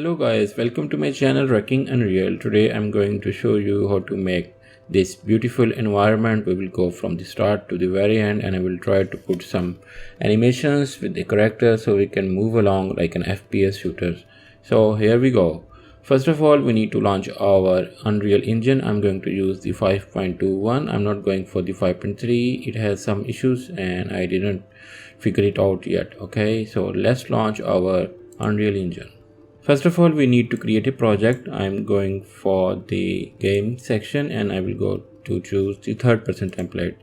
Hello guys, welcome to my channel Wrecking Unreal. Today I'm going to show you how to make this beautiful environment. We will go from the start to the very end and I will try to put some animations with the characters so we can move along like an FPS shooter. So here we go. First of all, we need to launch our Unreal Engine. I'm going to use the 5.21. I'm not going for the 5.3. It has some issues and I didn't figure it out yet. Okay, so let's launch our Unreal Engine. First of all, we need to create a project. I'm going for the game section and I will go to choose the third person template.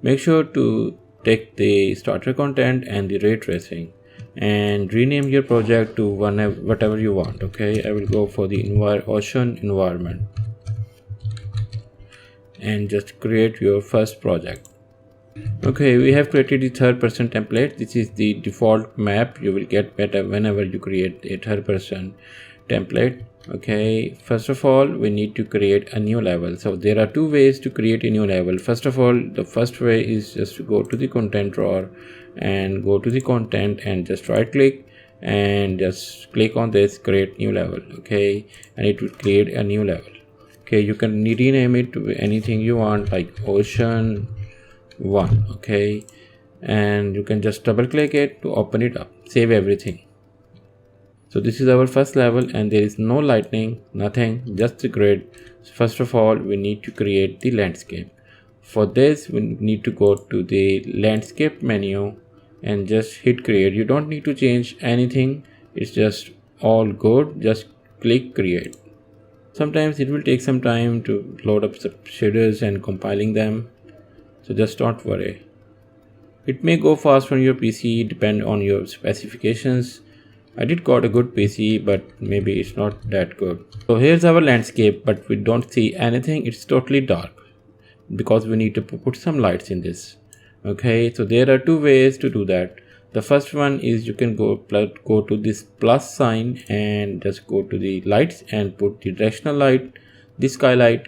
Make sure to take the starter content and the ray tracing and rename your project to whatever you want. Okay, I will go for the ocean environment and just create your first project. Okay, we have created the third person template. This is the default map you will get better whenever you create a third person template. Okay, first of all, we need to create a new level. So there are two ways to create a new level. First of all, the first way is just to go to the content drawer and go to the content and just right click and just click on this create new level. Okay, and it will create a new level. Okay, you can rename it to anything you want, like ocean 1. Okay, and you can just double click it to open it up, save everything. So this is our first level and there is no lightning, nothing, just the grid. First of all, we need to create the landscape. For this, we need to go to the landscape menu and just hit create. You don't need to change anything, it's just all good. Just click create. Sometimes it will take some time to load up some shaders and compiling them, so just don't worry. It may go fast on your PC, depend on your specifications. I did got a good PC, but maybe it's not that good. So here's our landscape, but we don't see anything. It's totally dark because we need to put some lights in this. Okay, so there are two ways to do that. The first one is you can go to this plus sign and just go to the lights and put the directional light, the skylight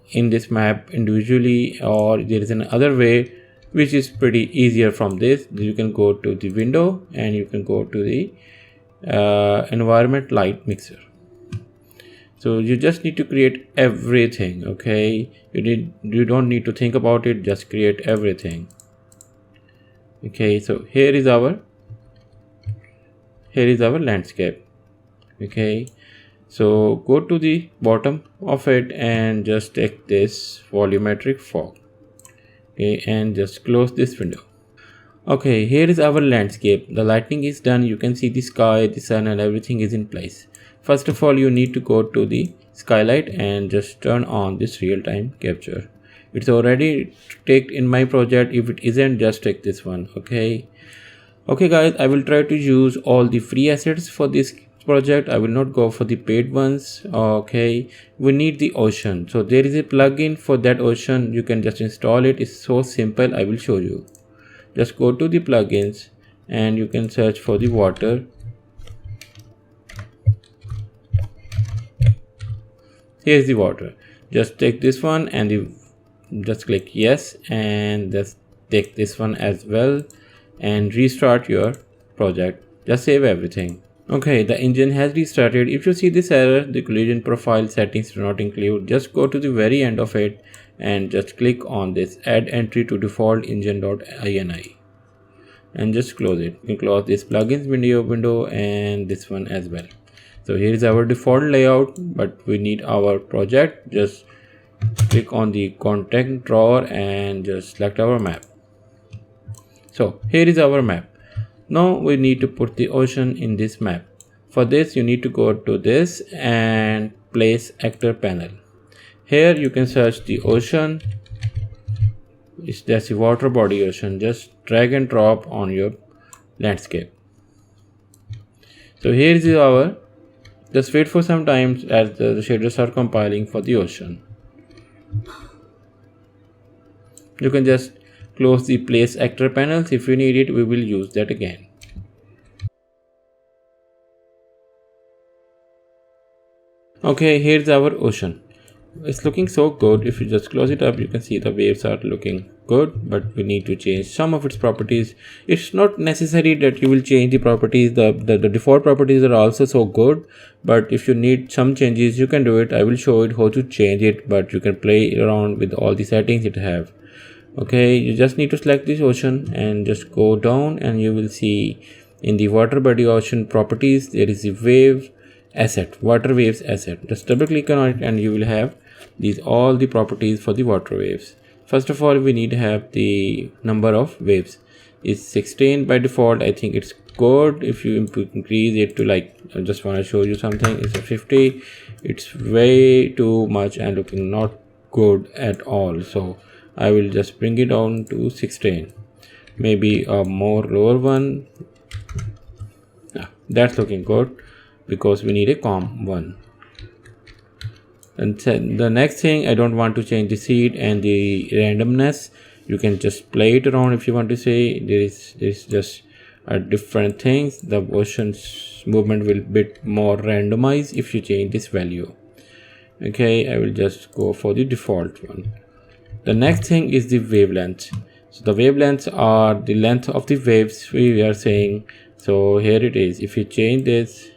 in this map individually, or there is another way which is pretty easier. From this you can go to the window and you can go to the environment light mixer. So you just need to create everything. Okay, you don't need to think about it, just create everything. Okay, so here is our landscape. Okay, so go to the bottom of it and just take this volumetric fog. Okay, and just close this window. Okay, here is our landscape. The lighting is done. You can see the sky, the sun, and everything is in place. First of all, you need to go to the skylight and just turn on this real-time capture. It's already taken in my project. If it isn't, just take this one. Okay guys, I will try to use all the free assets for this project. I will not go for the paid ones. Okay, we need the ocean, so there is a plugin for that ocean. You can just install it. It's so simple. I will show you. Just go to the plugins and you can search for the water. Here's the water. Just take this one and just click yes, and just take this one as well and restart your project. Just save everything. Okay, the engine has restarted. If you see this error, the collision profile settings do not include, just go to the very end of it and just click on this add entry to default engine.ini and just close it. You can close this plugins window and this one as well. So here is our default layout, but we need our project. Just click on the content drawer and just select our map. So here is our map. Now we need to put the ocean in this map. For this, you need to go to this and place actor panel. Here you can search the ocean. That's the water body ocean. Just drag and drop on your landscape. So here is our, just wait for some time as the shaders are compiling for the ocean. You can just close the place actor panels. If you need it, we will use that again. Okay, here's our ocean. It's looking so good. If you just close it up, you can see the waves are looking good, but we need to change some of its properties. It's not necessary that you will change the properties. The default properties are also so good, but if you need some changes, you can do it. I will show it how to change it, but you can play around with all the settings it have. Okay, you just need to select this ocean and just go down, and you will see in the water body ocean properties there is a wave asset, water waves asset. Just double click on it and you will have these all the properties for the water waves. First of all, we need to have the number of waves. It's 16 by default. I think it's good. If you increase it to, like, I just want to show you something, it's a 50. It's way too much and looking not good at all, so I will just bring it down to 16. Maybe a more lower one. That's looking good because we need a calm one. And the next thing, I don't want to change the seed and the randomness. You can just play it around if you want to say. There is just different things. The ocean's movement will bit more randomized if you change this value. Okay, I will just go for the default one. The next thing is the wavelength. So the wavelengths are the length of the waves we are saying. So here it is. If you change this,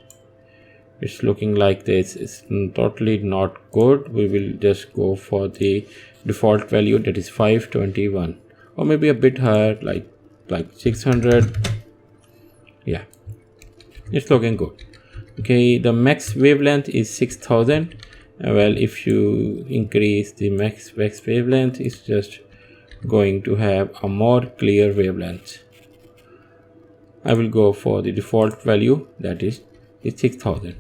it's looking like this. It's totally not good. We will just go for the default value, that is 521, or maybe a bit higher, like 600. Yeah, it's looking good. Okay, the max wavelength is 6000. Well, if you increase the max wavelength, it's just going to have a more clear wavelength. I will go for the default value, that is 6000.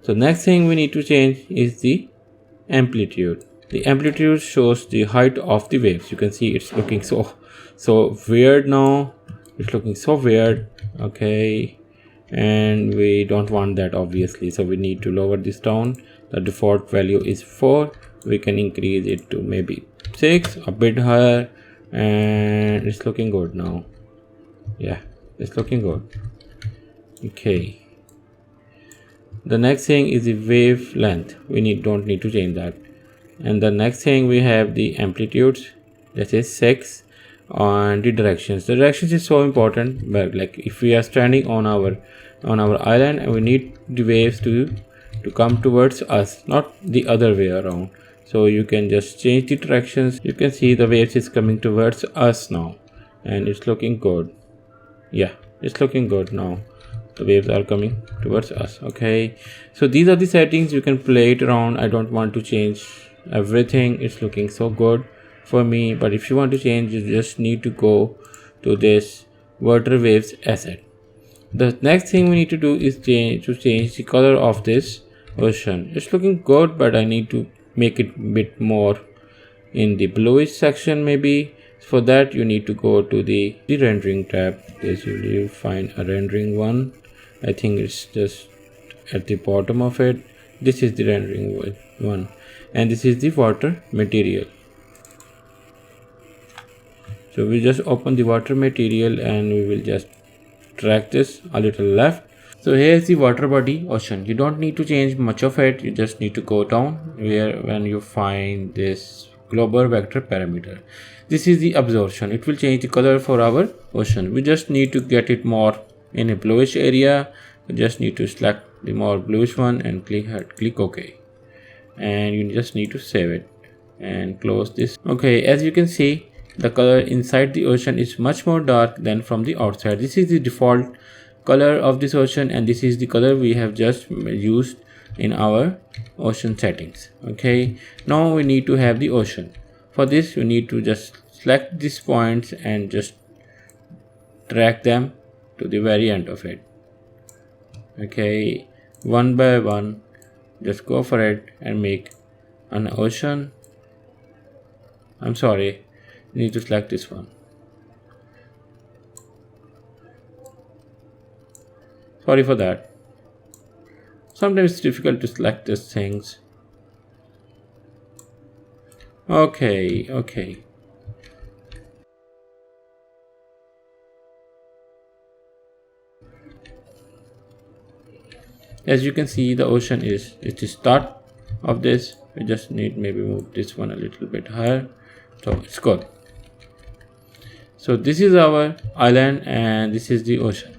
So next thing we need to change is the amplitude. The amplitude shows the height of the waves. You can see it's looking so weird now. It's looking so weird. Okay, and we don't want that, obviously, so we need to lower this down. The default value is 4. We can increase it to maybe 6, a bit higher, and it's looking good now. Yeah, it's looking good. Okay, the next thing is the wavelength. We don't need to change that. And the next thing, we have the amplitudes, that is 6. And the directions. The directions is so important, but like if we are standing on our island and we need the waves to come towards us, not the other way around. So you can just change the directions. You can see the waves is coming towards us now, and it's looking good. Yeah, it's looking good now. The waves are coming towards us. Okay, so these are the settings. You can play it around. I don't want to change everything. It's looking so good for me, but if you want to change, you just need to go to this water waves asset. The next thing we need to do is change the color of this ocean. It's looking good, but I need to make it a bit more in the bluish section. Maybe for that you need to go to the rendering tab. This you'll find a rendering one. I think it's just at the bottom of it. This is the rendering one, and this is the water material. So we just open the water material and we will just drag this a little left. So here is the water body ocean. You don't need to change much of it. You just need to go down when you find this global vector parameter. This is the absorption. It will change the color for our ocean. We just need to get it more in a bluish area. We just need to select the more bluish one and click OK. And you just need to save it and close this. Okay, as you can see, the color inside the ocean is much more dark than from the outside. This is the default color of this ocean, and this is the color we have just used in our ocean settings. Okay, now we need to have the ocean. For this, you need to just select these points and just drag them to the very end of it. Okay, one by one, just go for it and make an ocean. I'm sorry, you need to select this one. Sorry for that. Sometimes it's difficult to select these things. Okay. As you can see, the ocean is the start of this. We just need maybe move this one a little bit higher. So it's good. So this is our island and this is the ocean.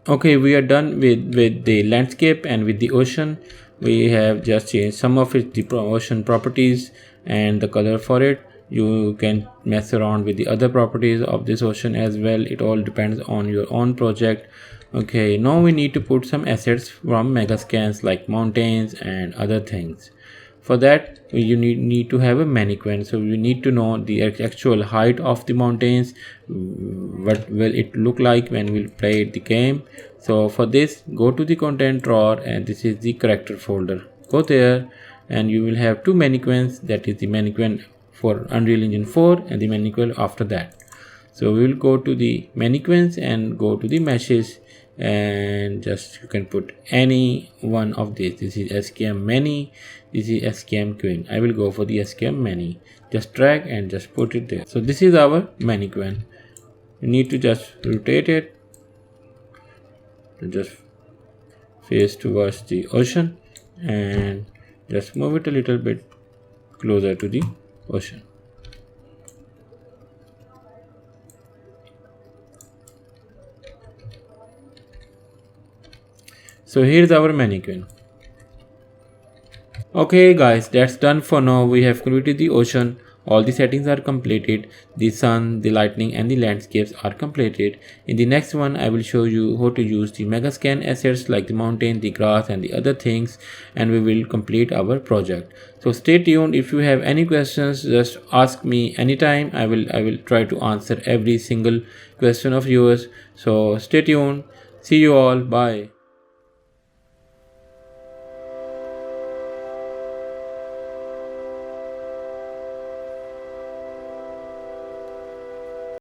Okay, we are done with the landscape and with the ocean. We have just changed some of its the ocean properties and the color for it. You can mess around with the other properties of this ocean as well. It all depends on your own project. Okay, now we need to put some assets from megascans like mountains and other things. For that you need to have a mannequin. So we need to know the actual height of the mountains, what will it look like when we play the game. So for this, go to the content drawer and this is the character folder. Go there and you will have two mannequins, that is the mannequin for Unreal Engine 4 and the mannequin after that. So we will go to the mannequins and go to the meshes, and just you can put any one of these. This is SKM many, this is SKM queen. I will go for the SKM many. Just drag and just put it there. So this is our mannequin. You need to just rotate it to just face towards the ocean and just move it a little bit closer to the ocean. So here's our mannequin. Okay guys, that's done for now. We have created the ocean. All the settings are completed. The sun, the lightning and the landscapes are completed. In the next one, I will show you how to use the Megascan assets like the mountain, the grass and the other things, and we will complete our project. So stay tuned. If you have any questions, just ask me anytime. I will try to answer every single question of yours. So stay tuned. See you all. Bye.